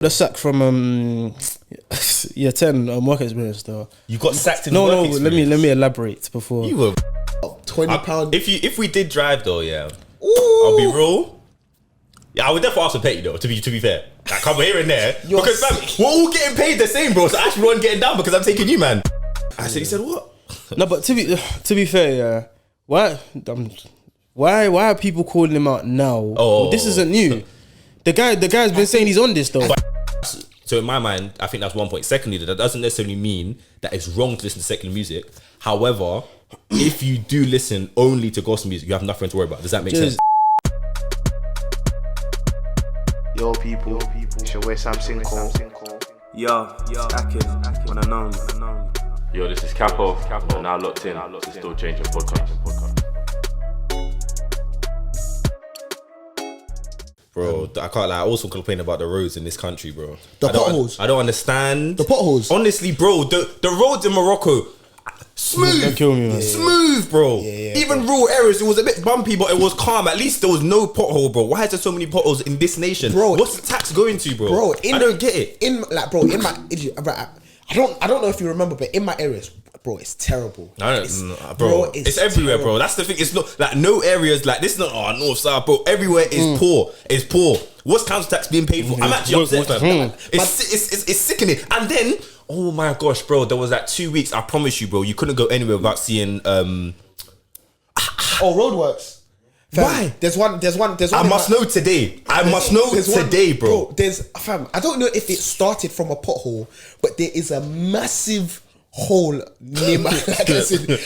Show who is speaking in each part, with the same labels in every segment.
Speaker 1: The sack from year 10 work experience though.
Speaker 2: You got sacked in
Speaker 1: no,
Speaker 2: work
Speaker 1: no.
Speaker 2: experience.
Speaker 1: Let me elaborate before.
Speaker 2: You were
Speaker 3: £20.
Speaker 2: If we did drive though, yeah. Ooh. I'll be real. Yeah, I would definitely ask for petty though. To be fair, like come here and there because fam, we're all getting paid the same, bro. So actually, we're getting down because I'm taking you, man. I said, he said what?
Speaker 1: No, but to be fair, yeah. Why are people calling him out now?
Speaker 2: Oh,
Speaker 1: this isn't new. The guy's been saying he's on this though.
Speaker 2: So in my mind, I think that's one point. Secondly, that doesn't necessarily mean that it's wrong to listen to secular music. However, if you do listen only to gospel music, you have nothing to worry about. Does that make sense?
Speaker 4: Yo people, it's your way Sam Sinko.
Speaker 5: Yo, Akin, when I know.
Speaker 6: Yo, this is Capo, and now locked in. This is Still Changing Podcast.
Speaker 2: Bro, I can't lie. I also complain about the roads in this country, bro.
Speaker 3: The potholes.
Speaker 2: I don't understand.
Speaker 3: The potholes.
Speaker 2: Honestly, bro, the roads in Morocco, smooth.
Speaker 1: Don't kill me, man.
Speaker 2: Smooth, bro. Even rural areas, it was a bit bumpy, but it was calm. At least there was no pothole, bro. Why is there so many potholes in this nation?
Speaker 3: Bro,
Speaker 2: what's the tax going to, bro?
Speaker 3: Bro,
Speaker 2: I don't get it.
Speaker 3: In my, I don't know if you remember, but in my areas, bro, it's terrible.
Speaker 2: Bro, it's everywhere,
Speaker 3: terrible.
Speaker 2: bro. That's the thing. It's not like no areas like this. Is not north south, bro. Everywhere is poor. It's poor. What's council tax being paid for? I'm actually upset, fam. It's sickening. And then, oh my gosh, bro, there was like 2 weeks. I promise you, bro, you couldn't go anywhere without seeing.
Speaker 3: Roadworks. Fam,
Speaker 2: Why?
Speaker 3: There's one.
Speaker 2: I must know today. I must know today, bro.
Speaker 3: I don't know if it started from a pothole, but there is a massive hole near my. The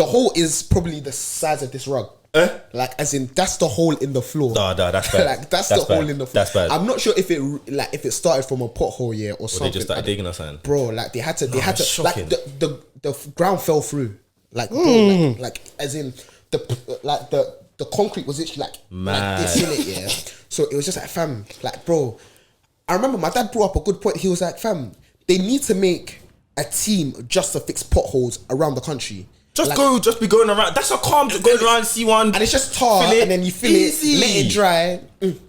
Speaker 3: hole is probably the size of this rug. Like, as in, that's the hole in the floor.
Speaker 2: Nah, that's bad.
Speaker 3: Like, that's the hole in the floor.
Speaker 2: That's bad.
Speaker 3: I'm not sure if it started from a pothole, yeah, or something.
Speaker 2: They just started digging or something.
Speaker 3: Bro, like they had to,
Speaker 2: shocking.
Speaker 3: like the ground fell through, like, bro, like as in the concrete was literally like this in it, yeah. So it was just like, fam, like, bro. I remember my dad brought up a good point. He was like, fam, they need to make a team just to fix potholes around the country.
Speaker 2: Just be going around. That's a calm going around, see one.
Speaker 3: And it's just tar, and then you fill it, let it dry.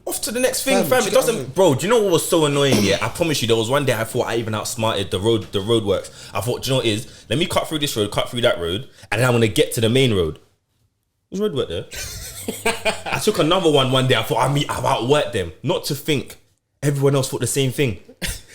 Speaker 2: Off to the next thing, fam. It doesn't, bro. Do you know what was so annoying? Yeah, I promise you, there was one day I thought I even outsmarted the road works. I thought, do you know what it is? Let me cut through this road, cut through that road, and then I'm gonna get to the main road. There's road work there. I took another one day. I thought I've outworked them. Not to think everyone else thought the same thing.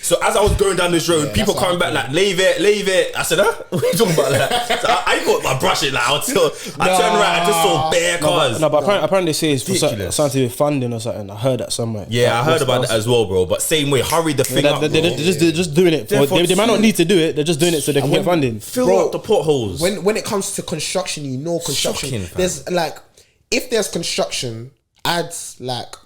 Speaker 2: So as I was going down this road, people coming back like, leave it. I said, huh? What are you talking about? Like, so I got my brush it like, I turned around, I just saw bare cars.
Speaker 1: But apparently they say it's for scientific funding or something. I heard that somewhere.
Speaker 2: Yeah, I heard about that as well, bro. But same way, hurry the thing up, bro.
Speaker 1: They're just doing it. They might not need to do it. They're just doing it so they can get funding.
Speaker 2: Fill up the potholes.
Speaker 3: When it comes to construction, construction. There's like, if there's construction, add like,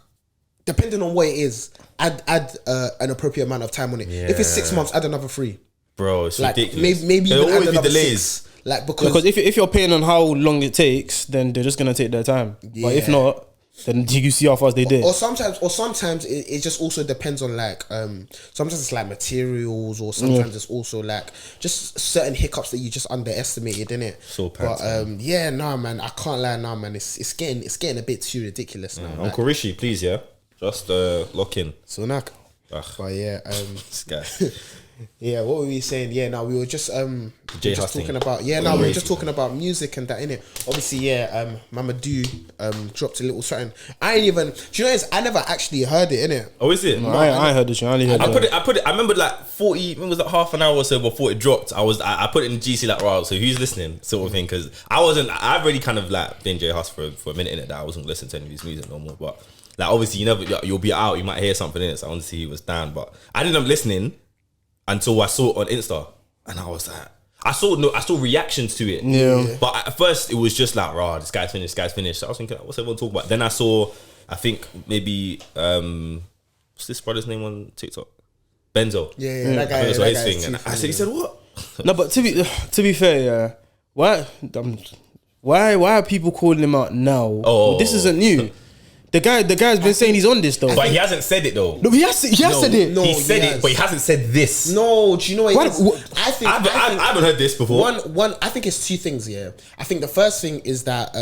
Speaker 3: depending on what it is, add an appropriate amount of time on it. Yeah. If it's 6 months, add another 3.
Speaker 2: Bro, it's
Speaker 3: like,
Speaker 2: ridiculous.
Speaker 3: Maybe
Speaker 2: there'll
Speaker 3: even
Speaker 2: always
Speaker 3: add
Speaker 2: be
Speaker 3: another
Speaker 2: delays.
Speaker 3: 6. Like, because
Speaker 1: if you're paying on how long it takes, then they're just gonna take their time. Yeah. But if not, then you see how fast they did.
Speaker 3: Or sometimes it just also depends on like sometimes it's like materials, or sometimes it's also like just certain hiccups that you just underestimated, innit?
Speaker 2: So
Speaker 3: but man, I can't lie, man, it's getting a bit too ridiculous now.
Speaker 2: Uncle Rishi, please, yeah, just lock in.
Speaker 3: So now, but yeah,
Speaker 2: this guy.
Speaker 3: Yeah, what were we saying? Yeah, now we were just talking about we were just talking about music and that, innit? Obviously, yeah, Mamadou dropped a little something. I ain't even, do you know what, I never actually heard it, innit?
Speaker 2: Oh, is it?
Speaker 1: No, I heard this. I only heard it.
Speaker 2: I put it. I remember like 40. When was that? Half an hour or so before it dropped. I put it in GC like, right. So who's listening? Sort of thing. Because I've already kind of like been J Huss for a minute in it that I wasn't listening to any of his music no more. But like, obviously, you'll be out. You might hear something in it. So I want to see who was down. But I didn't end up listening until I saw it on Insta, and I was like, I saw reactions to it.
Speaker 1: Yeah.
Speaker 2: But at first it was just like, rah, this guy's finished. So I was thinking, what's everyone talking about? Then I saw, I think maybe what's this brother's name on TikTok? Benzo.
Speaker 3: Yeah. That guy.
Speaker 2: I saw his thing, and I said, he said what?
Speaker 1: No, but to be fair, yeah, why are people calling him out now?
Speaker 2: Oh,
Speaker 1: this isn't new. The guy's been saying he's on this though.
Speaker 2: But he hasn't said it though.
Speaker 1: No, he has said it.
Speaker 2: No, he said it, but he hasn't said this.
Speaker 3: No, do you know what?
Speaker 2: I haven't heard this before.
Speaker 3: One. I think it's 2 things. Yeah, I think the first thing is that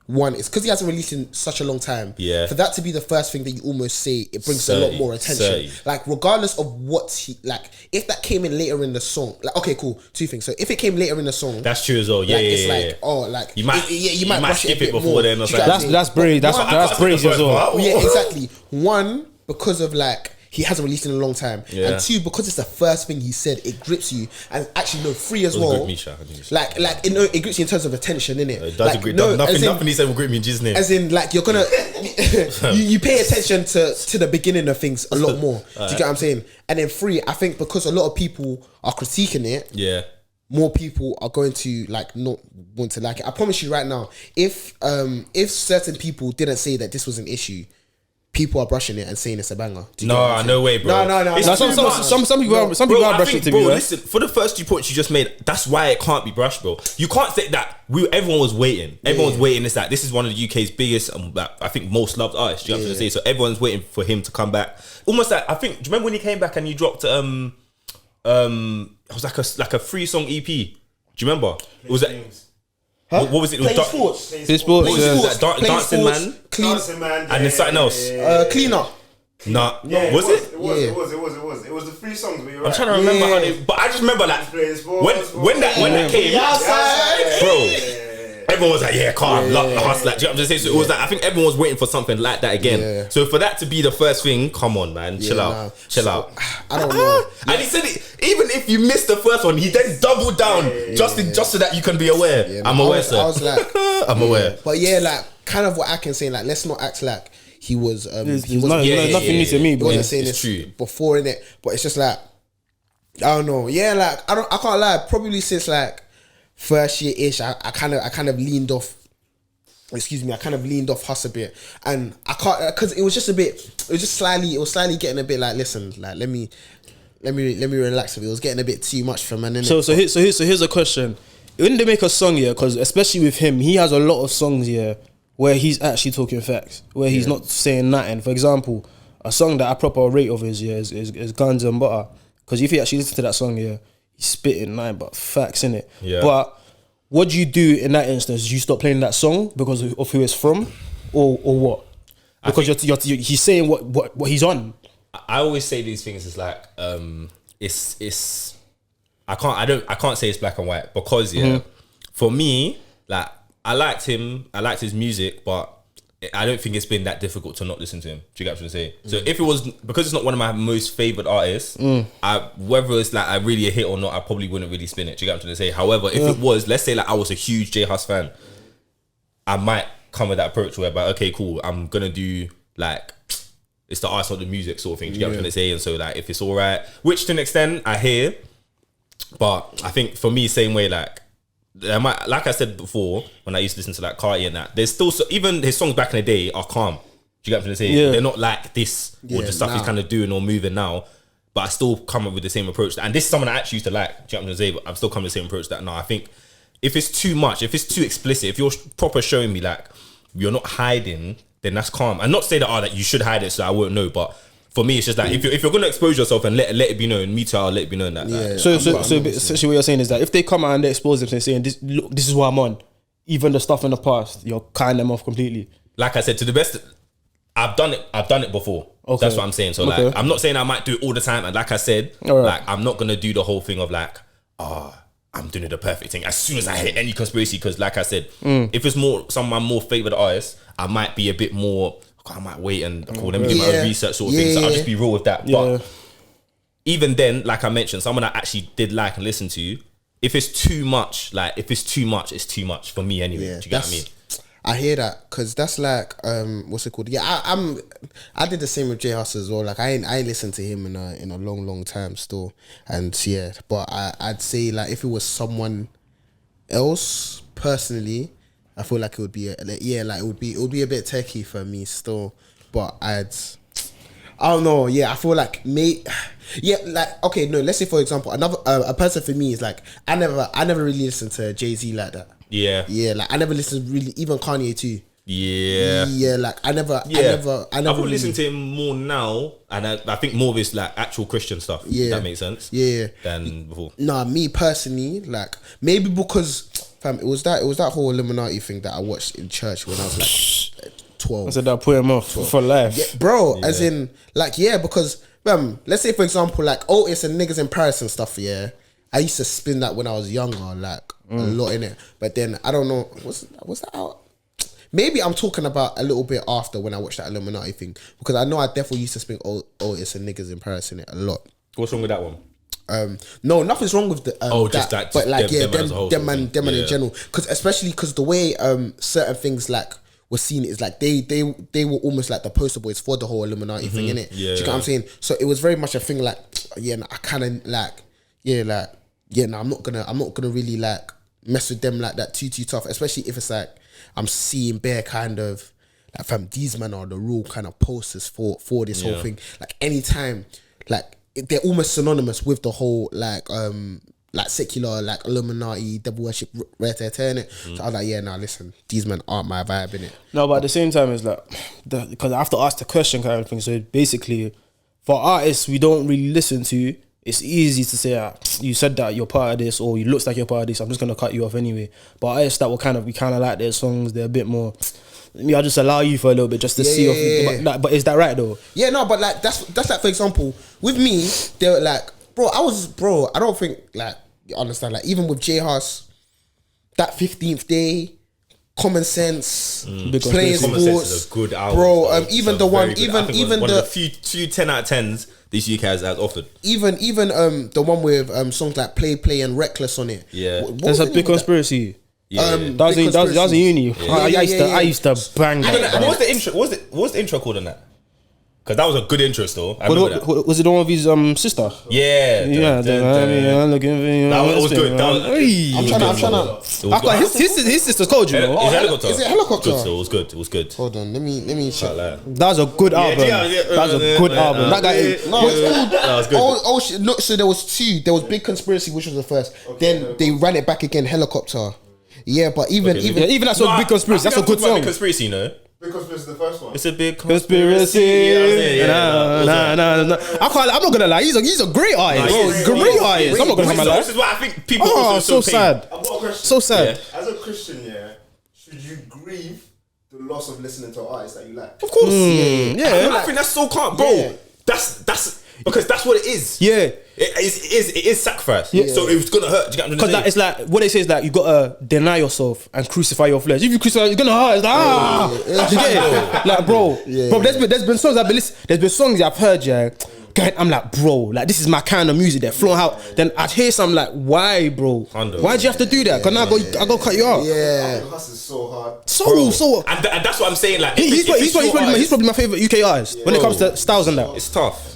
Speaker 3: one, it's because he hasn't released in such a long time.
Speaker 2: Yeah.
Speaker 3: For that to be the first thing that you almost say, it brings a lot more attention. Like, regardless of what he, like, if that came in later in the song, like, okay, cool, two things. So if it came later in the song,
Speaker 2: that's true as well. Yeah,
Speaker 3: like,
Speaker 2: yeah,
Speaker 3: it's
Speaker 2: yeah,
Speaker 3: like, oh, like
Speaker 2: you might,
Speaker 3: you might brush
Speaker 2: skip
Speaker 3: it a bit
Speaker 2: before
Speaker 3: more.
Speaker 2: then. Or something.
Speaker 1: That's brave. That's brave as well.
Speaker 3: Yeah, exactly. One, because of like, he hasn't released in a long time, and two, because it's the first thing he said, it grips you, and actually no, three as well. Like it grips you in terms of attention, innit?
Speaker 2: It does agree. Nothing he said will grip me in Jesus' name.
Speaker 3: As in, like, you're gonna you pay attention to the beginning of things a lot more. Do you get what I'm saying? And then three, I think because a lot of people are critiquing it, more people are going to like not want to like it. I promise you right now, if certain people didn't say that this was an issue, people are brushing it and saying it's a banger.
Speaker 2: No way, bro.
Speaker 3: No.
Speaker 1: Some people are brushing it. To be honest,
Speaker 2: listen, for the first 2 points you just made, that's why it can't be brushed, bro. You can't say that. Everyone was waiting. Everyone was waiting. It's like this is one of the UK's biggest, I think, most loved artists. You know what I'm saying? So everyone's waiting for him to come back. Almost like, I think. Do you remember when he came back and he dropped it was like a 3-song EP? Do you remember? It was like. Huh? What was it? It was
Speaker 3: Sports.
Speaker 2: Dancing Man,
Speaker 5: Dancing Man,
Speaker 2: and then something else.
Speaker 3: Cleaner.
Speaker 2: Nah,
Speaker 5: yeah,
Speaker 2: was it?
Speaker 5: It was. It was the 3 songs. But
Speaker 2: I'm trying to remember how they. But I just remember like when that came, bro. Everyone was like, yeah, calm, hustle, like, do you know what I'm just saying? So it was like, I think everyone was waiting for something like that again. Yeah. So for that to be the first thing, come on, man, chill out.
Speaker 3: I don't know.
Speaker 2: And he said it, even if you missed the first one, he then doubled down just so that you can be aware. Yeah, I'm aware, sir.
Speaker 3: I was like,
Speaker 2: I'm aware.
Speaker 3: But yeah, like, kind of what I can say, like, let's not act like he was. He was
Speaker 1: nothing new to me, but
Speaker 3: he wasn't saying this before in it. But it's just like, I don't know. Yeah, like I can't lie. Probably since like first year ish, I kind of leaned off. Excuse me, I kind of leaned off Huss a bit, and I can't because it was slightly getting a bit like, listen, like let me relax a bit. It was getting a bit too much for man.
Speaker 1: So here's a question. When they make a song, because especially with him, he has a lot of songs where he's actually talking facts, where he's not saying nothing. For example, a song that I proper rate of his is Guns and Butter, because if you actually listen to that song, he's spitting nothing but facts in it. Yeah. But what do you do in that instance? You stop playing that song because of who it's from, or what? Because he's saying what he's on.
Speaker 2: I always say these things is like it's I can't say it's black and white because for me, like I liked his music, but I don't think it's been that difficult to not listen to him. Do you get what I'm saying? So if it was, because it's not one of my most favoured artists, whether it's like I really a hit or not, I probably wouldn't really spin it. Do you get what I'm saying? However, if it was, let's say like I was a huge J Hus fan, I might come with that approach whereby, okay, cool, I'm gonna do like it's the artist, not the music sort of thing. Do you get what I'm trying to say? And so like if it's alright, which to an extent I hear, but I think for me, same way, like I said before, when I used to listen to like Carti and that, there's still even his songs back in the day are calm. Do you get what I'm trying to say? Yeah. They're not like this or the stuff he's kind of doing or moving now. But I still come up with the same approach. And this is someone I actually used to like. Do you know what I'm trying to say? But I'm still coming with the same approach that I think if it's too much, if it's too explicit, if you're proper showing me like you're not hiding, then that's calm. And not to say that you should hide it so I won't know, but for me, it's just like if you're gonna expose yourself and let it be known, me too, I'll let it be known that.
Speaker 3: Yeah.
Speaker 1: So essentially, what you're saying is that if they come out and they expose themselves, saying this is what I'm on, even the stuff in the past, you're cutting them off completely.
Speaker 2: Like I said, to the best, I've done it before. Okay. That's what I'm saying. So like, I'm not saying I might do it all the time. And like I said, like I'm not gonna do the whole thing of like, I'm doing the perfect thing as soon as I hit any conspiracy. Because like I said, if it's some of my more favoured artists, I might be a bit more. I might wait and call them, do my own research sort of thing. So I'll just be real with that. But even then, like I mentioned, someone I actually did like and listen to, if it's too much, it's too much for me anyway. Do you get what I mean?
Speaker 3: I hear that because that's like what's it called? Yeah, I did the same with J Hus as well. Like I ain't listened to him in a long time still, and but I'd say like if it was someone else personally, I feel like it would be it would be a bit techie for me still, but I don't know. Yeah, I feel like okay, no. Let's say for example, another a person for me is like I never really listened to Jay-Z like that. Yeah, like I never listened really, even Kanye too. Yeah, like I never
Speaker 2: probably listen to him more now, and I think more of his like actual Christian stuff. Yeah, if that makes sense.
Speaker 3: Yeah,
Speaker 2: than before.
Speaker 3: Nah, me personally, like maybe because fam, it was that whole Illuminati thing that I watched in church when I was like 12.
Speaker 1: I said that put him off for life.
Speaker 3: Yeah, bro, as in, like, yeah, because, let's say, for example, like, Otis and Niggas in Paris and stuff, yeah, I used to spin that when I was younger, like, a lot in it. But then, I don't know, was that out? Maybe I'm talking about a little bit after when I watched that Illuminati thing, because I know I definitely used to spin Otis and Niggas in Paris in it a lot.
Speaker 2: What's wrong with that one?
Speaker 3: No, nothing's wrong with the
Speaker 2: just
Speaker 3: that,
Speaker 2: that,
Speaker 3: but like
Speaker 2: them
Speaker 3: man in general, because especially because the way certain things like were seen is like they were almost like the poster boys for the whole Illuminati thing, innit? Do you get what I'm saying? So it was very much a thing like, yeah, I kind of like, I'm not gonna really like mess with them like that too tough, especially if it's like I'm seeing bare kind of like, fam, these men are the real kind of posters for this whole thing. Like anytime, like they're almost synonymous with the whole like secular, like Illuminati, devil worship, innit? So I was like, yeah, nah, listen, these men aren't my vibe, innit?
Speaker 1: No, but at the same time, it's like, because I have to ask the question kind of thing. So basically, for artists we don't really listen to, it's easy to say, you said that you're part of this, or you looks like you're part of this, I'm just gonna cut you off anyway. But artists that we kind of like their songs, they're a bit more, I'll just allow you for a little bit just to see. But is that right though?
Speaker 3: Yeah, no, but like that's like, for example, with me, they're like, I don't think, like, you understand, like, even with J Hus, that 15th Day, Common Sense, Playing
Speaker 2: Common
Speaker 3: Sports,
Speaker 2: Sense is a good album,
Speaker 3: bro. Even the one, even
Speaker 2: one
Speaker 3: the
Speaker 2: of the few 10 out of 10s this UK has offered.
Speaker 3: Even the one with songs like Play and Reckless on it.
Speaker 2: Yeah,
Speaker 1: there's a big conspiracy. That was a uni. I used to bang that.
Speaker 2: What was the intro? What was the intro called on that? Because that was a good intro still.
Speaker 1: Was it the one with his sister?
Speaker 2: Yeah.
Speaker 1: I'm looking for you.
Speaker 2: That was good.
Speaker 3: I'm trying to.
Speaker 1: His sister's cold, you know.
Speaker 3: Is it Helicopter?
Speaker 2: It was good.
Speaker 3: Hold on, let me check.
Speaker 1: That was a good album. That was a good album. That guy.
Speaker 3: No, it's called.
Speaker 2: That was good.
Speaker 3: Oh shit! Look, so there was two. There was Big Conspiracy, which was the first. Then they ran it back again. Helicopter. Yeah, but even
Speaker 1: that's a Big Conspiracy. That's a good song.
Speaker 2: Big Conspiracy, you know.
Speaker 5: Big Conspiracy, the first one.
Speaker 2: It's a big
Speaker 1: conspiracy. Nah. I'm not gonna lie. He's a great artist. Great artist. I'm not gonna lie.
Speaker 2: This is why I think people.
Speaker 1: Oh, so sad.
Speaker 5: I've got a question.
Speaker 1: So sad.
Speaker 5: As a Christian, should you grieve the loss of listening to an artist that you like?
Speaker 1: Of course.
Speaker 2: I think that's so calm, bro.
Speaker 3: Yeah.
Speaker 2: That's because that's what it is.
Speaker 1: Yeah.
Speaker 2: It is sacrifice.
Speaker 1: Yeah.
Speaker 2: So it's gonna hurt. Do you get what I'm
Speaker 1: Because
Speaker 2: saying?
Speaker 1: it's like what they say is like you gotta deny yourself and crucify your flesh. If you crucify, it's gonna hurt. It's like you get it? Like bro, there's been songs there's been songs I've heard, I'm like, bro, like this is my kind of music. They're flowing out. Then I'd hear something like, why, bro? Why'd you have to do that? Because now I go cut you out.
Speaker 3: Yeah.
Speaker 5: The hustle is so hard.
Speaker 1: So.
Speaker 2: And that's what I'm saying. Like
Speaker 1: He's probably my favorite UK artist when it comes to styles and that.
Speaker 2: It's tough.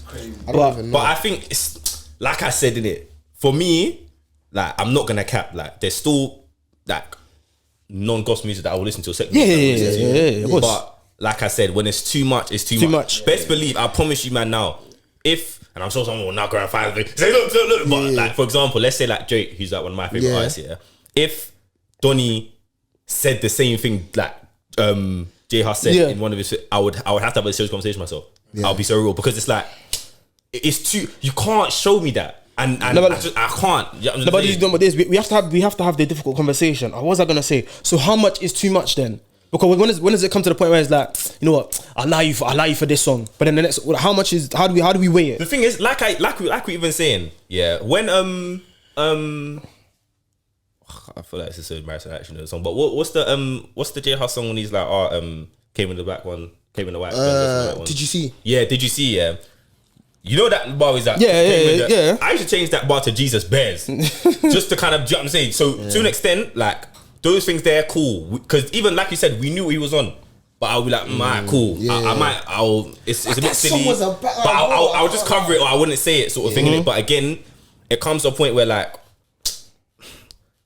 Speaker 3: I don't even know.
Speaker 2: But I think it's like I said in it. For me, like I'm not gonna cap. Like there's still like non-gospel music that I will listen to.
Speaker 1: Yeah. Of course.
Speaker 2: But like I said, when it's too much, it's too much. Best believe, I promise you, man. Now, and I'm sure someone will now go and find me. Say, look. But like, for example, let's say like Drake, who's like one of my favorite artists here. If Donny said the same thing like J Hus said in one of his, I would have to have a serious conversation with myself. I'll be so real because it's like it's too. You can't show me that, and I can't. You know
Speaker 1: but we have to have the difficult conversation. What was I gonna say? So how much is too much then? Because when does it come to the point where it's like, you know what, I'll allow you for this song, but then the next, how do we weigh it?
Speaker 2: The thing is, like we even saying, when I feel like it's a so embarrassing actually, the song. But what's the J Hus song when he's like, came in the black one, came in the white one.
Speaker 3: Did you see?
Speaker 2: Yeah, did you see? Yeah. You know that bar is that?
Speaker 1: Yeah.
Speaker 2: I used to change that bar to Jesus Bears, just to kind of, do you know what I'm saying? So to an extent, like those things, they're cool because even like you said, we knew what he was on. But I'll be like, cool. Yeah. It's a bit silly. But I'll just cover it, or I wouldn't say it, sort of thing. Innit? But again, it comes to a point where like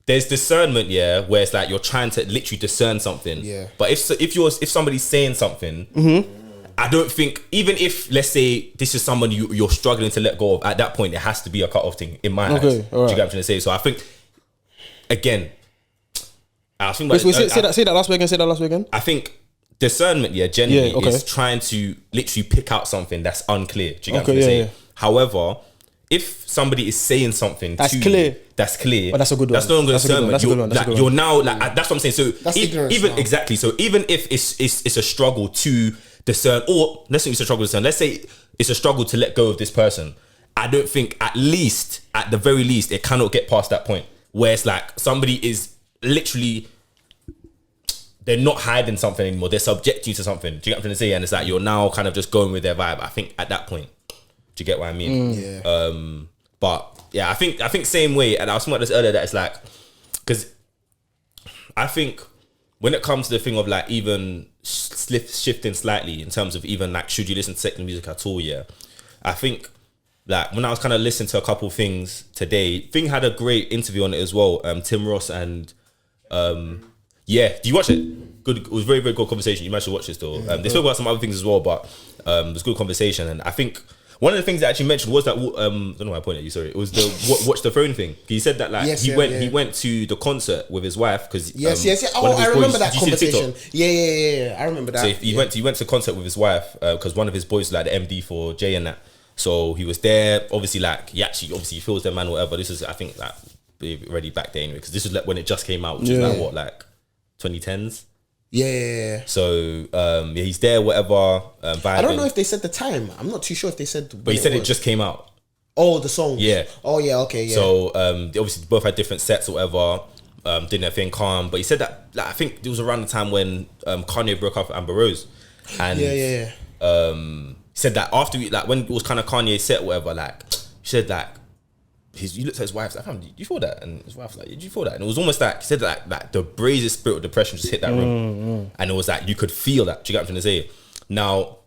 Speaker 2: there's discernment, where it's like you're trying to literally discern something. Yeah. But if somebody's saying something, I don't think, even if let's say this is someone you're struggling to let go of, at that point it has to be a cut-off thing in my eyes. Do you get what I'm trying to say? So I think again, say that last week again. I think discernment, generally is trying to literally pick out something that's unclear. Do you get what I'm saying? However, if somebody is saying something
Speaker 1: That's
Speaker 2: to
Speaker 1: clear.
Speaker 2: you, that's clear.
Speaker 1: But that's a good one.
Speaker 2: That's no longer
Speaker 1: That's a good one.
Speaker 2: discernment.
Speaker 1: That's a good one. That's a good
Speaker 2: You're
Speaker 1: one.
Speaker 2: now like that's what I'm saying. So
Speaker 3: That's ignorance
Speaker 2: even
Speaker 3: now.
Speaker 2: exactly. So even if it's a struggle to discern, or let's say it's a struggle to discern. Let's say it's a struggle to let go of this person. I don't think at the very least, it cannot get past that point where it's like somebody is literally. They're not hiding something anymore. They're subjecting you to something. Do you get what I'm trying to say? And it's like you're now kind of just going with their vibe. I think at that point, do you get what I mean?
Speaker 3: Yeah.
Speaker 2: But yeah, I think same way. And I was talking about this earlier that it's like, because I think when it comes to the thing of like even shifting slightly in terms of even like should you listen to secular music at all? Yeah, I think like when I was kind of listening to a couple of things today, Thing had a great interview on it as well. Tim Ross and yeah, do you watch it? Good, it was very, very good conversation. You might should watch it still. They spoke about some other things as well, but it was a good conversation. And I think one of the things that actually mentioned was that I don't know why I pointed at you. Sorry, it was the watch the phone thing. He said that like he went to the concert with his wife because
Speaker 3: Yes. Oh, I remember that conversation. Yeah. I remember that.
Speaker 2: So he went to the concert with his wife because one of his boys was like the MD for Jay and that. So he was there. Obviously, like he feels their man, or whatever. This is I think like already back there anyway because this was like when it just came out, which is like what like 2010s.
Speaker 3: Yeah.
Speaker 2: So he's there, whatever.
Speaker 3: I don't know if they said the time. I'm not too sure if they said.
Speaker 2: But he said it just came out.
Speaker 3: Oh, the song.
Speaker 2: Yeah.
Speaker 3: Oh yeah. Okay. Yeah.
Speaker 2: So they obviously both had different sets or whatever. Did their thing calm, but he said that like, I think it was around the time when Kanye broke up with Amber Rose, and
Speaker 3: yeah.
Speaker 2: He said that after like when it was kind of Kanye's set or whatever, like he said like. He looked at his wife like, "Fam, did you feel that?" And his wife was like, "Did you feel that?" And it was almost like he said that like the brazen spirit of depression just hit that room, and it was like you could feel that. Do you get what I'm trying to say? Now,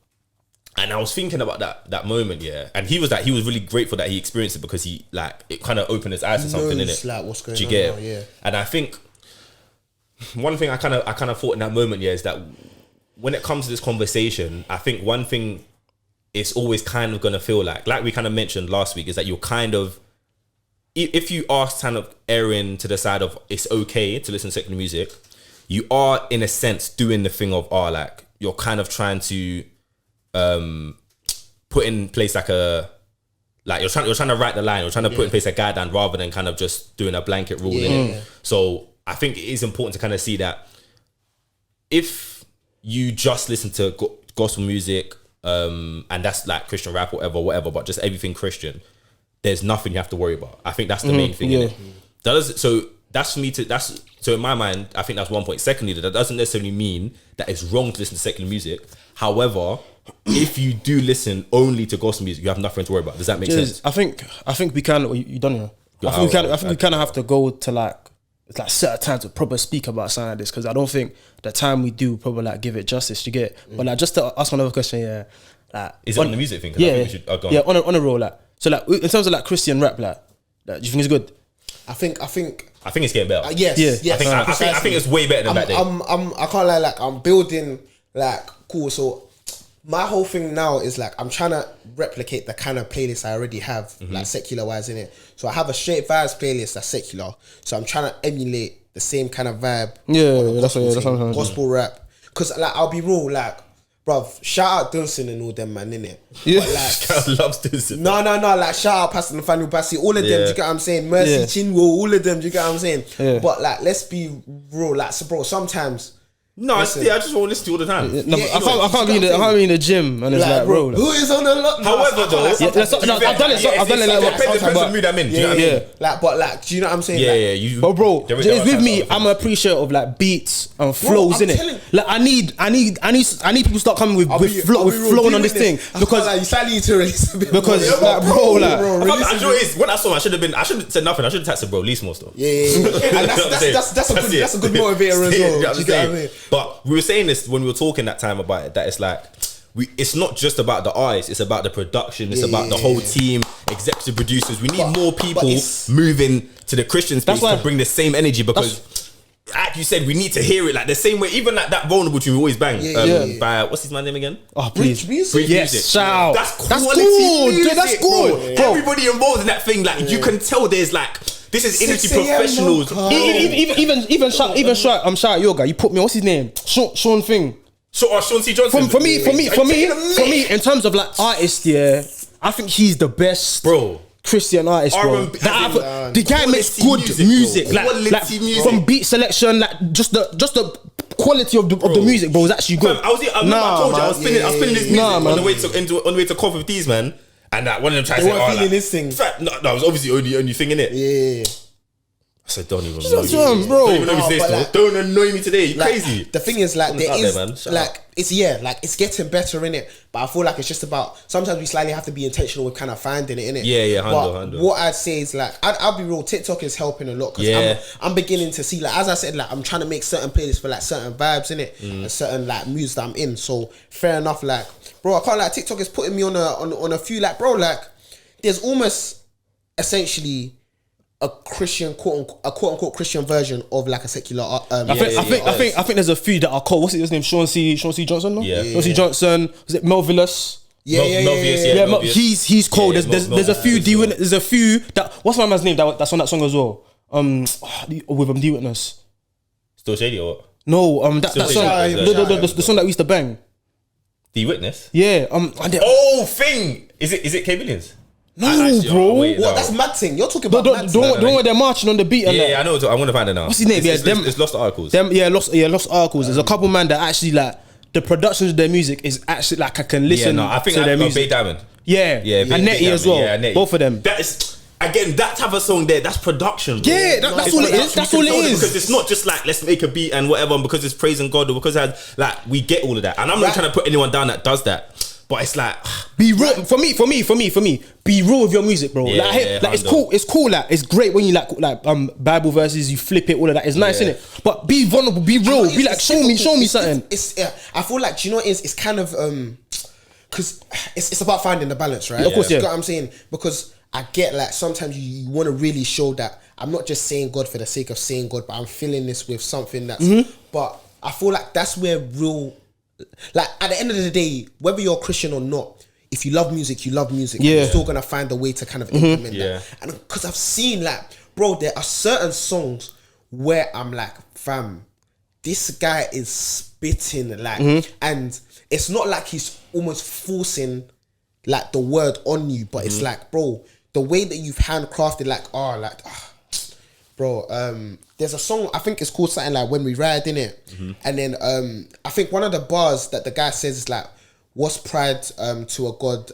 Speaker 2: and I was thinking about that moment, yeah. And he was really grateful that he experienced it because he like it kind of opened his eyes to something in it.
Speaker 3: Like what's going
Speaker 2: Do you
Speaker 3: on
Speaker 2: get
Speaker 3: now,
Speaker 2: it?
Speaker 3: yeah.
Speaker 2: And I think one thing I kind of thought in that moment, yeah, is that when it comes to this conversation, I think one thing it's always kind of gonna feel like we kind of mentioned last week is that you're kind of. If you are kind of erring to the side of it's okay to listen to secular music, you are in a sense doing the thing of like you're kind of trying to put in place like you're trying to write the line, you're trying to put in place a guideline rather than kind of just doing a blanket rule in it. So I think it is important to kind of see that if you just listen to gospel music and that's like Christian rap or whatever, but just everything Christian, there's nothing you have to worry about. I think that's the main thing.
Speaker 1: Yeah.
Speaker 2: So that's for me so in my mind, I think that's one point. Secondly, that doesn't necessarily mean that it's wrong to listen to secular music. However, if you do listen only to gospel music, you have nothing to worry about. Does that make sense?
Speaker 1: I think we can. You done here? I think we kind of have to go to like certain times to proper speak about something like this because I don't think the time we do probably like give it justice. You get it? But like just to ask another question, yeah. Like
Speaker 2: is it on the music thing?
Speaker 1: Yeah,
Speaker 2: I think we should, go on.
Speaker 1: Yeah, on a roll like. So like in terms of like Christian rap, like do you think it's good?
Speaker 3: I think
Speaker 2: it's getting better.
Speaker 3: yes.
Speaker 2: I think it's way better than back then.
Speaker 3: I can't lie. Like I'm building like cool. So my whole thing now is like I'm trying to replicate the kind of playlist I already have, like secular wise in it. So I have a straight vibes playlist that's secular. So I'm trying to emulate the same kind of vibe.
Speaker 1: Yeah, that's what I'm saying.
Speaker 3: Gospel rap. Cause like I'll be real, like. Bruv, shout out Dunson and all them man, innit?
Speaker 1: Yeah.
Speaker 3: But, like,
Speaker 2: Shout out loves Dunson.
Speaker 3: No, like shout out Pastor Nathaniel Bassi, all of them, do you get what I'm saying? Mercy Chinwo, all of them, do you get what I'm saying?
Speaker 1: Yeah.
Speaker 3: But like, let's be real, like, so bro, sometimes.
Speaker 2: No, I just want to listen to you all the time.
Speaker 1: No, I can't be in the gym and it's like bro.
Speaker 3: Who is on the lot?
Speaker 2: However, though,
Speaker 1: I've done it.
Speaker 2: It depends on the mood I'm in.
Speaker 3: Yeah. Like, but like, do you know what I'm saying?
Speaker 2: Yeah.
Speaker 1: But bro, it's with me. I'm an appreciator of like beats and flows in it. Like I need people to start coming with flowing on this thing because
Speaker 3: you slightly need to release a bit.
Speaker 1: Because like bro, like
Speaker 2: I know it is. When I saw him, I should have said nothing. I should have texted bro, release more stuff.
Speaker 3: Yeah. And that's a good motivator as well. Do you get what I mean?
Speaker 2: But we were saying this when we were talking that time about it, that it's like it's not just about the artists, it's about the production, it's about the whole team, executive producers. We need more people moving to the Christian space to bring the same energy because like you said, we need to hear it like the same way, even like that vulnerable tune we always bang by what's his name again?
Speaker 1: Oh please,
Speaker 3: Music.
Speaker 1: yes, shout.
Speaker 2: That's
Speaker 1: good,
Speaker 2: music,
Speaker 1: dude, that's good. Bro.
Speaker 2: Everybody involved in that thing, like you can tell there's like this is industry professionals.
Speaker 1: Even shout yoga. You put me. What's his name? Sean Thing.
Speaker 2: Sean C. Johnson.
Speaker 1: For me, in terms of like artists, yeah, I think he's the best,
Speaker 2: bro.
Speaker 1: Christian artists, bro.
Speaker 2: R&B,
Speaker 1: The guy makes good music, like
Speaker 2: music.
Speaker 1: from beat selection, like just the quality of the music, bro, is actually good.
Speaker 2: I told you, I was spinning his music on the way to Cough with D's, man. And that one of them tried to say,
Speaker 3: feeling this thing.
Speaker 2: No, it was obviously only thing in it.
Speaker 3: Yeah.
Speaker 2: I said, don't even know me.
Speaker 1: Bro.
Speaker 2: Don't even know me today, still. Don't annoy me today. You crazy.
Speaker 3: The thing is, like, there is,
Speaker 2: man. Shut
Speaker 3: like, it's getting better in it. But I feel like it's just about, sometimes we slightly have to be intentional with kind of finding it in it.
Speaker 2: Yeah,
Speaker 3: handle. What I'd say is, like, I'll be real, TikTok is helping a lot. Because I'm beginning to see, like, as I said, like, I'm trying to make certain playlists for, like, certain vibes in it. And certain, like, moods that I'm in. So, fair enough, like, bro, I can't, like, TikTok is putting me on a few, like, bro, like, there's almost essentially a Christian quote unquote Christian version of like a secular. I
Speaker 1: think there's a few that are cold. What's his name? Sean C. Johnson. No?
Speaker 2: Yeah.
Speaker 1: Sean C. Johnson. Was it Melvillous?
Speaker 2: Yeah.
Speaker 1: He's cold. There's a few There's a few that. What's my man's name? That's on that song as well. With D Witness.
Speaker 2: Still Shady or what?
Speaker 1: No. That song. The song that we used to bang.
Speaker 2: D Witness.
Speaker 1: Yeah.
Speaker 2: Thing. Is it K Billions?
Speaker 1: No, bro.
Speaker 3: What? That's mad thing. You're talking about mad thing.
Speaker 1: Don't worry, they're marching on the beat.
Speaker 2: Yeah, I know. I'm gonna find it now.
Speaker 1: What's his name?
Speaker 2: It's Lost Articles.
Speaker 1: Lost Articles. There's a couple man that actually like the productions of their music is actually like I can listen.
Speaker 2: I think
Speaker 1: to their music.
Speaker 2: Bay Diamond.
Speaker 1: Yeah, and Netty as well.
Speaker 2: Yeah, Netty.
Speaker 1: Both of them.
Speaker 2: That is. Again, that type of song there, that's production, bro.
Speaker 1: Yeah, that's all it is. That's all it is.
Speaker 2: Because it's not just like, let's make a beat and whatever, and because it's praising God, or because it has, like, we get all of that. And I'm not trying to put anyone down that does that. But it's like,
Speaker 1: be real. For me, be real with your music, bro. It's cool. Like, it's great when you like Bible verses, you flip it, all of that. It's nice, innit? But be vulnerable, be real. Be like, show me something.
Speaker 3: I feel like, do you know what it is? It's kind of, because it's about finding the balance, right?
Speaker 1: Of course, yeah.
Speaker 3: You know what I'm saying? Because I get like sometimes you want to really show that I'm not just saying God for the sake of saying God, but I'm filling this with something that's. But I feel like that's where real, like at the end of the day, whether you're a Christian or not, if you love music, you love music.
Speaker 1: Yeah.
Speaker 3: You're still gonna find a way to kind of implement that. And because I've seen like, bro, there are certain songs where I'm like, fam, this guy is spitting like, and it's not like he's almost forcing like the word on you, but it's like, bro, the way that you've handcrafted, there's a song, I think it's called something like When We Ride, innit? And then I think one of the bars that the guy says is like, what's pride to a God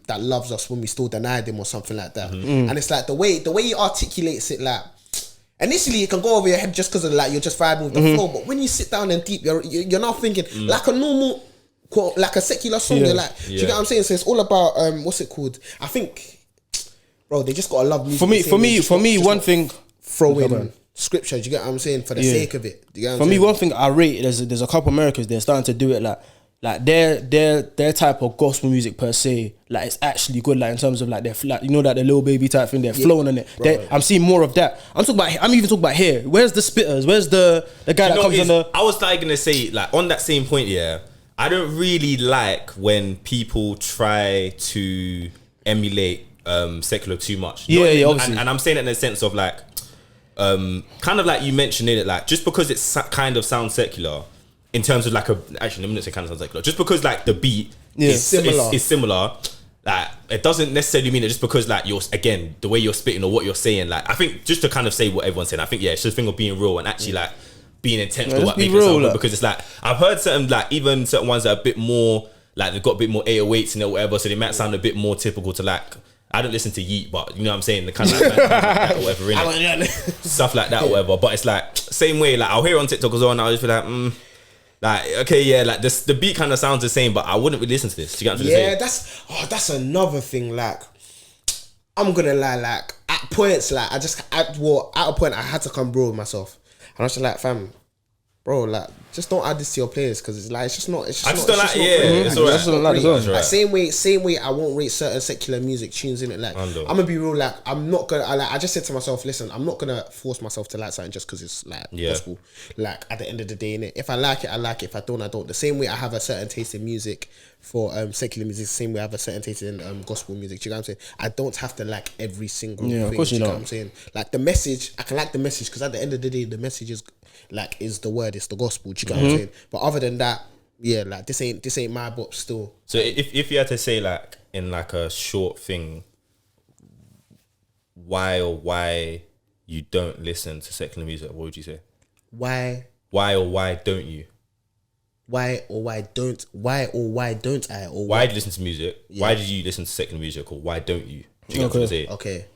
Speaker 3: that loves us when we still denied him, or something like that. And it's like the way he articulates it, like, initially it can go over your head just because of like you're just vibing with the flow, but when you sit down and deep, you're not thinking like a normal, like a secular song. You're like, do you get what I'm saying? So it's all about what's it called? I think, bro, they just gotta love music.
Speaker 1: For me, one thing,
Speaker 3: throw in scripture. Do you get what I'm saying? For the sake of it. Do you get what I'm saying?
Speaker 1: For me, one thing I rate, there's a couple Americans, they're starting to do it like their type of gospel music per se, like it's actually good, like in terms of like they're like, you know, that the Lil Baby type thing, they're flowing on it. I'm seeing more of that. I'm even talking about here. Where's the spitters? Where's the guy that comes on the?
Speaker 2: I was like gonna say, like on that same point, I don't really like when people try to emulate secular too much.
Speaker 1: Obviously.
Speaker 2: And I'm saying it in the sense of like, kind of like you mentioned it, like just because it's kind of sounds secular in terms of like actually let me not say kind of sounds secular, just because like the beat is similar, like it doesn't necessarily mean that just because like you're, again, the way you're spitting or what you're saying, like I think just to kind of say what everyone's saying, I think it's just a thing of being real and actually like being intentional about making
Speaker 1: real,
Speaker 2: something, because it's like I've heard certain, like even certain ones that are a bit more like they've got a bit more 808s in it or whatever, so they might sound a bit more typical to like, I don't listen to Yeet, but you know what I'm saying, the kind of like that or whatever, innit? Stuff like that or whatever. But it's like same way, like I'll hear it on TikTok as well and I'll just be like, okay, yeah, like this, the beat kind of sounds the same, but I wouldn't really listen to this. Do you get what I'm saying?
Speaker 3: That's another thing. Like, I'm gonna lie, like at points, like at a point I had to come real with myself, and I was just like, fam, bro, like just don't add this to your playlist, because it's like it's alright. Same way I won't rate certain secular music tunes in it. Like I'm gonna be real, like I'm not gonna. I just said to myself, listen, I'm not gonna force myself to like something just because it's like gospel. Like at the end of the day, innit? If I like it, I like it. If I don't, I don't. The same way I have a certain taste in music for secular music, the same way I have a certain taste in gospel music. Do you know what I'm saying? I don't have to like every single thing. Of course you know what I'm saying? Like the message, I can like the message, because at the end of the day, the message is like is the word, it's the gospel. Do you get what I'm saying? But other than that, yeah, like this ain't my bop still.
Speaker 2: So if you had to say like in like a short thing, why you don't listen to secular music. What would you say?
Speaker 3: Why
Speaker 2: Don't you?
Speaker 3: why don't I? Or
Speaker 2: Why do you listen to music? Why did you listen to secular music? Or why don't you? Do you get what I'm saying?
Speaker 3: Okay.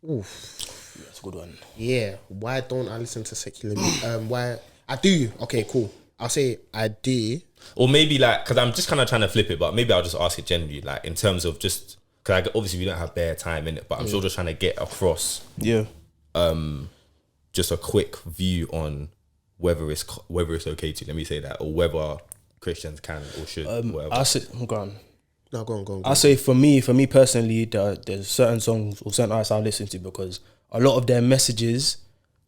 Speaker 1: That's a good one.
Speaker 3: Yeah. Why don't I listen to secular music? Why I do? Okay, cool. I'll say I do.
Speaker 2: Or maybe like, because I'm just kind of trying to flip it, but maybe I'll just ask it generally, like in terms of just, because obviously we don't have bare time in it, but I'm still just trying to get across just a quick view on whether it's okay to, let me say that, or whether Christians can or should, whatever.
Speaker 1: I say, go on.
Speaker 3: No, go on.
Speaker 1: I say for me personally, there's certain songs or certain artists I listen to because a lot of their messages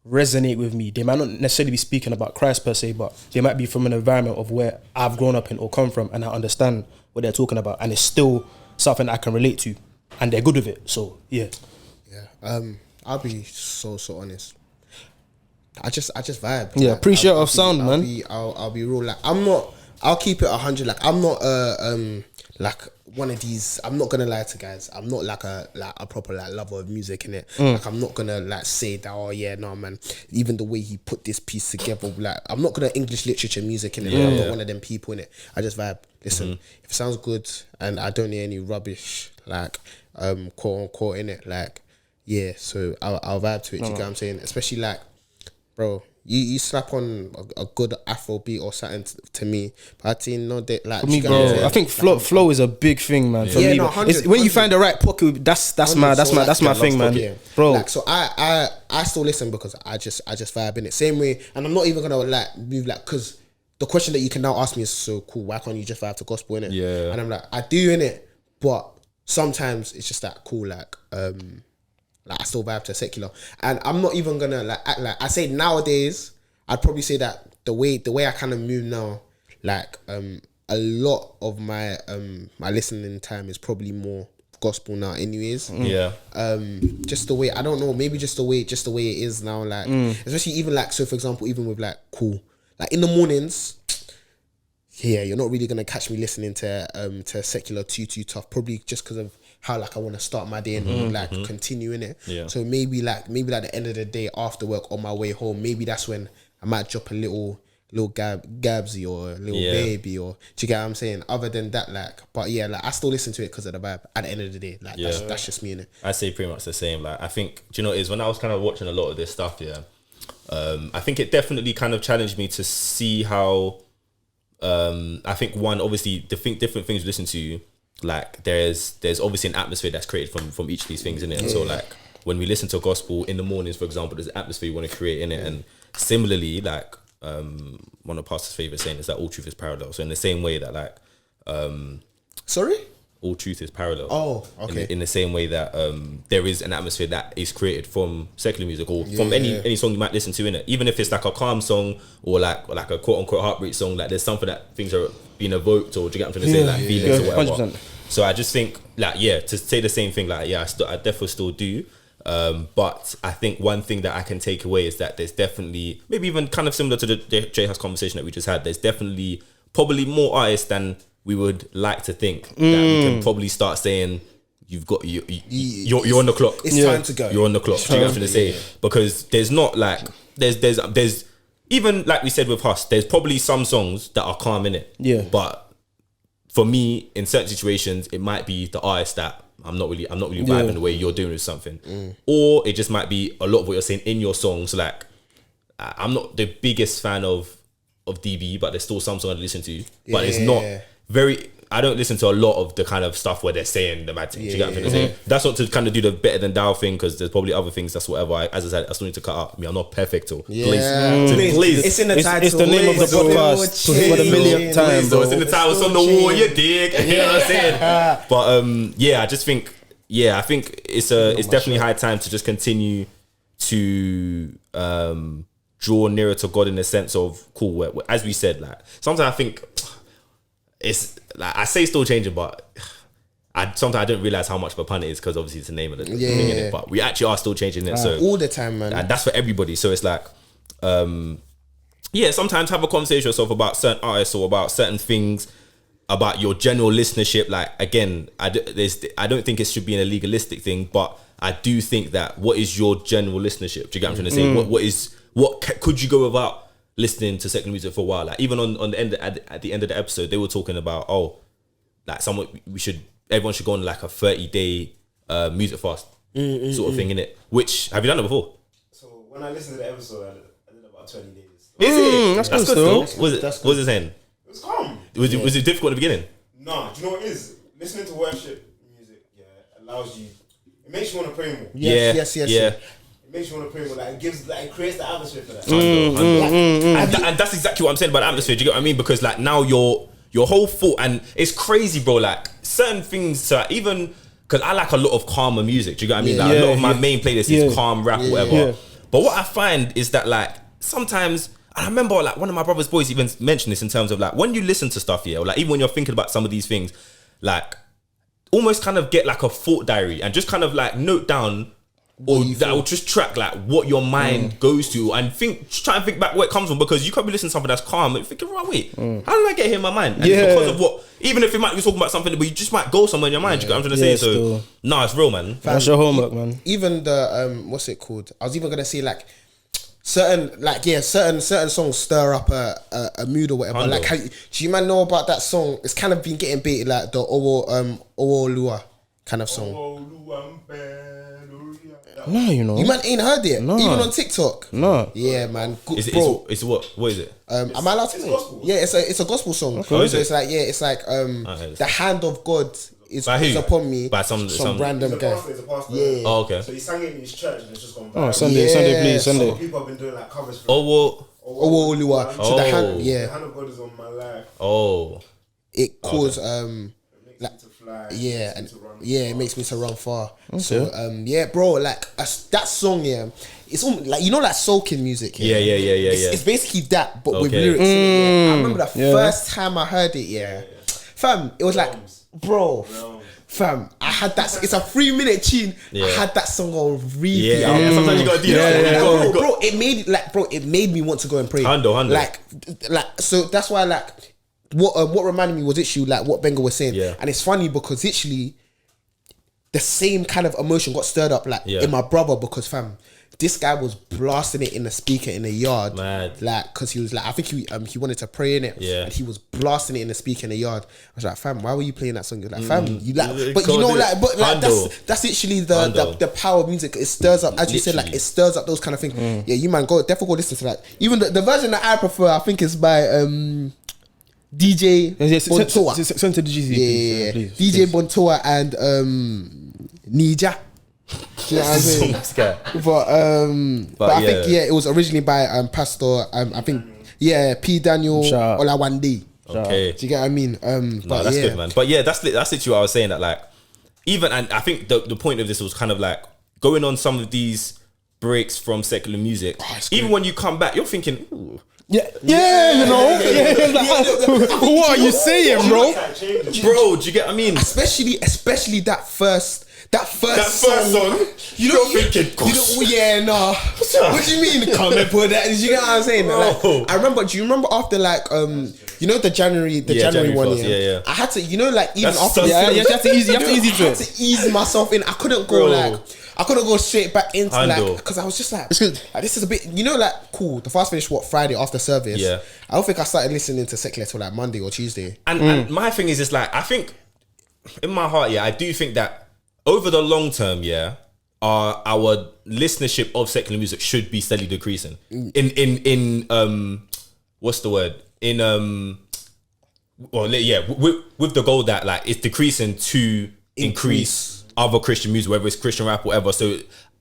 Speaker 1: resonate with me. They might not necessarily be speaking about Christ per se, but they might be from an environment of where I've grown up in or come from, and I understand what they're talking about, and it's still something I can relate to, and they're good with it. So yeah.
Speaker 3: I'll be so honest. I just vibe.
Speaker 1: Yeah, appreciate of sound, man.
Speaker 3: I'll be real. Like I'll keep it 100. Like I'm not like one of these. I'm not gonna lie to guys. I'm not like a proper like lover of music in it. Like I'm not gonna like say that. Oh yeah, no man. Even the way he put this piece together, like I'm not gonna English literature music in it. I'm not one of them people in it. I just vibe. Listen, if it sounds good and I don't hear any rubbish, like quote unquote in it, like yeah. So I'll vibe to it. You get what I'm saying? Especially like, bro, you slap on a good Afro beat or something to me, but I think no, that like
Speaker 1: Me, bro, I think flow is a big thing, man. For me,
Speaker 3: no,
Speaker 1: it's when you find the right pocket, that's my thing, man. Bro,
Speaker 3: like, so I still listen because I just vibe in it same way, and I'm not even gonna like move like, because the question that you can now ask me is so cool. Why can't you just vibe to gospel in it?
Speaker 2: Yeah,
Speaker 3: and I'm like, I do in it, but sometimes it's just that cool, like I still vibe to secular, and I'm not even gonna like act like I say nowadays. I'd probably say that the way I kind of move now, like a lot of my my listening time is probably more gospel now, anyways.
Speaker 2: Yeah.
Speaker 3: Just the way, I don't know, maybe just the way it is now, like especially even like, so for example, even with like cool, like in the mornings. Yeah, you're not really gonna catch me listening to secular too tough, probably just because of how like I want to start my day and like continue in it. Yeah. So maybe like the end of the day after work on my way home, maybe that's when I might drop a little Gabsy or a little baby, or do you get what I'm saying? Other than that, like, but yeah, like I still listen to it because of the vibe. At the end of the day, like that's just me in it.
Speaker 2: I say pretty much the same. Like I think, do you know what it is, when I was kind of watching a lot of this stuff, I think it definitely kind of challenged me to see how. I think one, obviously, different things you listen to, like there's obviously an atmosphere that's created from each of these things in it. And so like when we listen to gospel in the mornings, for example, there's an atmosphere you want to create in it. And similarly, like one of Pastor's favorite saying is that all truth is parallel. So in the same way that like
Speaker 3: sorry?
Speaker 2: All truth is parallel.
Speaker 3: Oh, okay.
Speaker 2: In the same way that there is an atmosphere that is created from secular music or from any song you might listen to in it. Even if it's like a calm song or like a quote unquote heartbreak song, like there's something that things are being evoked, or do you get what I'm trying to say, like feelings or whatever. 100%. So I just think like to say the same thing, like I definitely still do. But I think one thing that I can take away is that there's definitely, maybe even kind of similar to the J House conversation that we just had, there's definitely probably more artists than we would like to think that we can probably start saying you're on the clock.
Speaker 3: It's time to go.
Speaker 2: You're on the clock. Do you get what I'm trying to say? Because there's not like there's even like we said with Huss, there's probably some songs that are calm in it. Yeah. But for me, in certain situations, it might be the artist that I'm not really vibing the way you're doing with something, or it just might be a lot of what you're saying in your songs. Like I'm not the biggest fan of DB, but there's still some songs I listen to, but it's not very. I don't listen to a lot of the kind of stuff where they're saying the bad thing. Do you get what I'm trying to say? That's not to kind of do the better than thou thing, because there's probably other things. That's whatever. As I said, I still need to cut out. I mean, I'm not perfect. Please.
Speaker 3: It's in the title.
Speaker 1: It's the name of the podcast for the millionth time, bro.
Speaker 2: It's in the title. It's on the wall. You dig? You know what I'm saying? But I just think, I think it's definitely high time to just continue to draw nearer to God in the sense of cool. As we said, like sometimes I think it's like I say still changing, but sometimes I don't realize how much of a pun it is, because obviously it's the name of the thing in it. But we actually are still changing it. So
Speaker 3: all the time, man.
Speaker 2: And that's for everybody. So it's like, sometimes have a conversation with yourself about certain artists or about certain things about your general listenership. Like again, I don't think it should be in a legalistic thing, but I do think that what is your general listenership? Do you get what I'm trying to say? Could you go without listening to secular music for a while? Like even on the end at the end of the episode, they were talking about everyone should go on like a 30-day music fast sort of thing, innit? Which have you done it before?
Speaker 5: So when I listened to the episode, I did about 20 days.
Speaker 2: Is it? That's good
Speaker 1: still.
Speaker 2: still. What was it saying?
Speaker 5: It was calm.
Speaker 2: Was it difficult at the beginning?
Speaker 5: No, do you know what it is? Listening to worship music, allows you. It makes you want to pray more.
Speaker 3: Yes.
Speaker 5: It makes you want to pray more. Like it creates the atmosphere for that.
Speaker 2: And that's exactly what I'm saying about the atmosphere. Do you get what I mean? Because like now your whole thought, and it's crazy, bro. Like certain things, so even because I like a lot of calmer music. Do you get what I mean? Like a lot of my main playlist is calm rap, whatever.
Speaker 1: Yeah.
Speaker 2: But what I find is that like sometimes. And I remember like one of my brother's boys even mentioned this in terms of like when you listen to stuff, or like even when you're thinking about some of these things, like almost kind of get like a thought diary and just kind of like note down or just track like what your mind goes to and try and think back where it comes from, because you can't be listening to something that's calm and thinking, right, wait, how did I get here in my mind? And it's because of what, even if it might be talking about something, but you just might go somewhere in your mind. You get what I'm trying to say? So no, it's real, man.
Speaker 1: That's your homework, man.
Speaker 3: Even the what's it called? I was even gonna say like certain songs stir up a mood or whatever. Like, do you man know about that song? It's kind of been getting baited, like the Owolua kind of song.
Speaker 1: No, you know.
Speaker 3: You man ain't heard it,
Speaker 1: No.
Speaker 3: even on TikTok.
Speaker 1: No.
Speaker 3: Yeah, man. Good,
Speaker 2: It's what? What is it?
Speaker 3: am I allowed to say?
Speaker 5: gospel.
Speaker 3: Yeah, it's a gospel song.
Speaker 2: Oh, is
Speaker 3: So
Speaker 2: it?
Speaker 3: it's like the hand of God is
Speaker 2: By who?
Speaker 3: upon me.
Speaker 2: By some
Speaker 3: random guy.
Speaker 5: He's a pastor.
Speaker 3: Yeah.
Speaker 2: Oh, okay.
Speaker 5: So he sang it in his church and it's just gone
Speaker 1: Oh,
Speaker 5: viral.
Speaker 1: Sunday,
Speaker 3: Yeah.
Speaker 1: please,
Speaker 5: So
Speaker 1: Sunday.
Speaker 5: people have been doing like covers for
Speaker 2: Oh, well.
Speaker 3: Owolua. So the hand,
Speaker 5: The
Speaker 3: yeah,
Speaker 5: hand of God is on my life.
Speaker 3: it
Speaker 5: It
Speaker 3: caused
Speaker 5: makes me to fly.
Speaker 3: yeah,
Speaker 5: It
Speaker 3: and
Speaker 5: makes me to run
Speaker 3: it makes me to run far. So bro, like that song, it's almost like, you know, like soaking music.
Speaker 2: Yeah.
Speaker 3: It's basically that, but with
Speaker 2: Okay.
Speaker 3: lyrics in it. I remember the first time I heard it. Fam, it was like, bro, fam, I had that. It's a 3-minute tune.
Speaker 2: Yeah.
Speaker 3: I had that song on repeat.
Speaker 2: Yeah. Sometimes you gotta do that.
Speaker 3: Bro, it made me want to go and pray.
Speaker 2: Handle.
Speaker 3: Like, so that's why, like, what reminded me was literally like what Benga was saying.
Speaker 2: Yeah.
Speaker 3: And it's funny because literally the same kind of emotion got stirred up in my brother, because fam, this guy was blasting it in the speaker in the yard.
Speaker 2: Mad.
Speaker 3: Like, cause he was like, I think he wanted to pray in it.
Speaker 2: Yeah.
Speaker 3: And he was blasting it in the speaker in the yard. I was like, fam, why were you playing that song? You're like, fam, you like, but you know, like, but like that's literally the power of music. It stirs up, as you said, like it stirs up those kind of things. Yeah, you man, definitely go listen to that. Even the version that I prefer, I think, is by DJ Bontoa.
Speaker 1: Send to the GC.
Speaker 3: Yeah,
Speaker 1: please,
Speaker 3: DJ Bontoa and Nija. You know what I'm saying? But I think it was originally by Pastor I think P. Daniel
Speaker 1: Shout out.
Speaker 3: Olawande.
Speaker 2: Okay.
Speaker 3: Do you get what I mean?
Speaker 2: No, that's good, man. But yeah, that's literally what I was saying, that like even, and I think the point of this was kind of like going on some of these breaks from secular music. Even when you come back, you're thinking, ooh.
Speaker 1: Yeah, you know. What are you saying, bro?
Speaker 2: Bro, do you get what I mean?
Speaker 3: Especially that first
Speaker 2: song.
Speaker 3: You know, thinking, what do you mean? Come and put that. You get what I'm saying? Like, I remember. Do you remember after like you know the January one?
Speaker 2: First, yeah.
Speaker 3: I had to, you know, like even
Speaker 2: That's
Speaker 3: after
Speaker 2: so
Speaker 1: you have to ease
Speaker 3: I
Speaker 1: to
Speaker 3: had
Speaker 1: it.
Speaker 3: to ease myself in. I couldn't go I couldn't go straight back into
Speaker 2: Handle.
Speaker 3: like, because I was just like,
Speaker 1: good.
Speaker 3: like, this is a bit, you know, like cool. The fast finished Friday after service.
Speaker 2: Yeah.
Speaker 3: I don't think I started listening to secular till like Monday or Tuesday.
Speaker 2: And my thing is just like, I think in my heart, I do think that over the long term, our listenership of secular music should be steadily decreasing. In what's the word? With the goal that like it's decreasing to increase other Christian music, whether it's Christian rap, whatever. So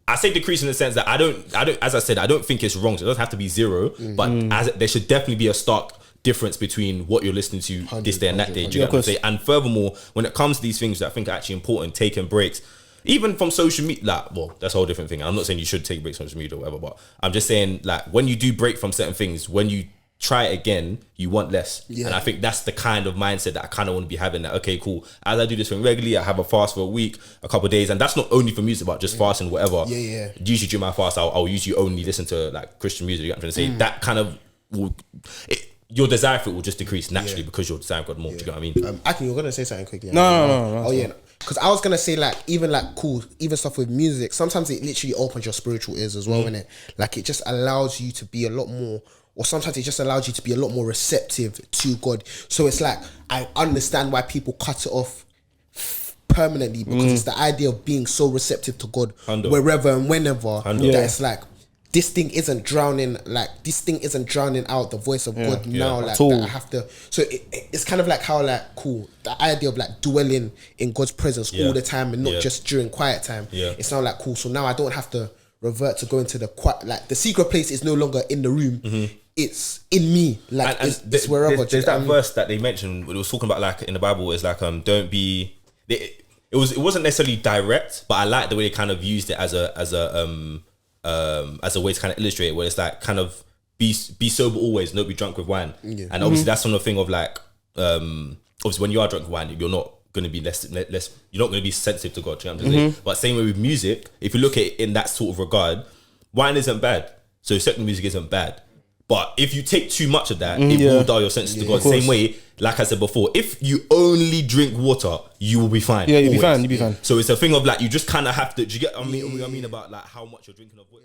Speaker 2: I say decrease in the sense that I don't, as I said, I don't think it's wrong. So it doesn't have to be zero, but there should definitely be a stark difference between what you're listening to this day and that day. Do you get what I'm saying? And furthermore, when it comes to these things that I think are actually important, taking breaks, even from social media, like, well, that's a whole different thing. I'm not saying you should take breaks from social media or whatever, but I'm just saying, like, when you do break from certain things, when you try it again, you want less. And I think that's the kind of mindset that I kind of want to be having, that, okay, cool, as I do this thing regularly, I have a fast for a week, a couple of days, and that's not only for music, but just fasting, whatever. Usually during my fast, I'll usually only listen to like Christian music. You know what I'm trying to say? That kind of your desire for it will just decrease naturally because you're desiring God more. Do you know what I mean?
Speaker 3: Aki, you're gonna say something quickly.
Speaker 1: No.
Speaker 3: Oh yeah, because I was gonna say like even stuff with music. Sometimes it literally opens your spiritual ears as well, innit? Like it just allows you to be a lot more, or sometimes it just allows you to be a lot more receptive to God. So it's like I understand why people cut it off permanently because it's the idea of being so receptive to God wherever and whenever that it's like this thing isn't drowning out the voice of God now, like that I have to. So it's kind of like how like the idea of like dwelling in God's presence all the time and not just during quiet time. It's now like cool. So now I don't have to revert to going to the quiet, like the secret place is no longer in the room. It's in me, like it's wherever.
Speaker 2: There's that verse that they mentioned. It was talking about like in the Bible. It's like don't be. It wasn't necessarily direct, but I like the way they kind of used it as a way to kind of illustrate it, where it's like kind of be sober always, don't be drunk with wine. And obviously that's on the thing of like obviously when you are drunk with wine, you're not going to be less you're not going to be sensitive to God. Do you know what I'm saying? But same way with music, if you look at it in that sort of regard, wine isn't bad, so secular music isn't bad. But if you take too much of that, it will dull your senses to God. Same way, like I said before, if you only drink water, you will be fine.
Speaker 1: Yeah, you'll be fine. You'll be fine.
Speaker 2: So it's a thing of like you just kind of have to. Do you get? I mean about like how much you're drinking of which.